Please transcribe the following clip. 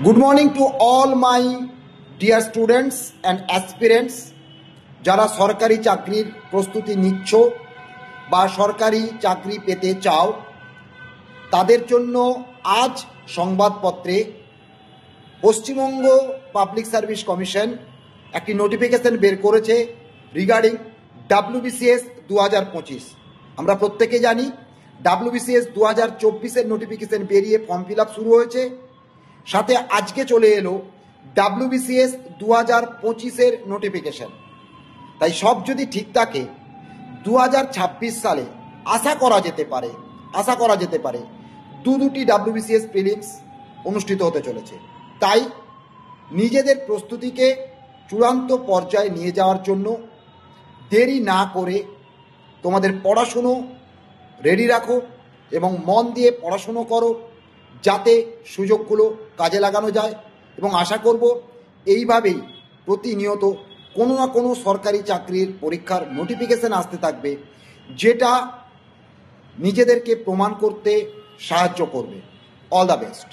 Good morning to all my dear students and aspirants যারা সরকারি চাকরির প্রস্তুতি নিচ্ছ বা সরকারি চাকরি পেতে চাও, তাদের জন্য আজ সংবাদপত্রে পশ্চিমবঙ্গ পাবলিক সার্ভিস কমিশন একটি নোটিফিকেশন বের করেছে রিগার্ডিং WBCS 2025। আমরা প্রত্যেকে জানি WBCS 2024-এর নোটিফিকেশন বেরিয়ে ফর্ম ফিল আপ শুরু হয়েছে, সাথে আজকে চলে এলো WBCS 2025-এর নোটিফিকেশন। তাই সব যদি ঠিক থাকে 2026 সালে আশা করা যেতে পারে দুটি WBCS প্রিলিমস অনুষ্ঠিত হতে চলেছে। তাই নিজেদের প্রস্তুতিকে চূড়ান্ত পর্যায়ে নিয়ে যাওয়ার জন্য দেরি না করে তোমাদের পড়াশুনো রেডি রাখো এবং মন দিয়ে পড়াশুনো করো, যাতে সুযোগগুলো কাজে লাগানো যায়। এবং আশা করব এইভাবেই প্রতিনিয়ত কোনো না কোনো সরকারি চাকরির পরীক্ষার নোটিফিকেশন আসতে থাকবে, যেটা নিজেদেরকে প্রমাণ করতে সাহায্য করবে। All the best.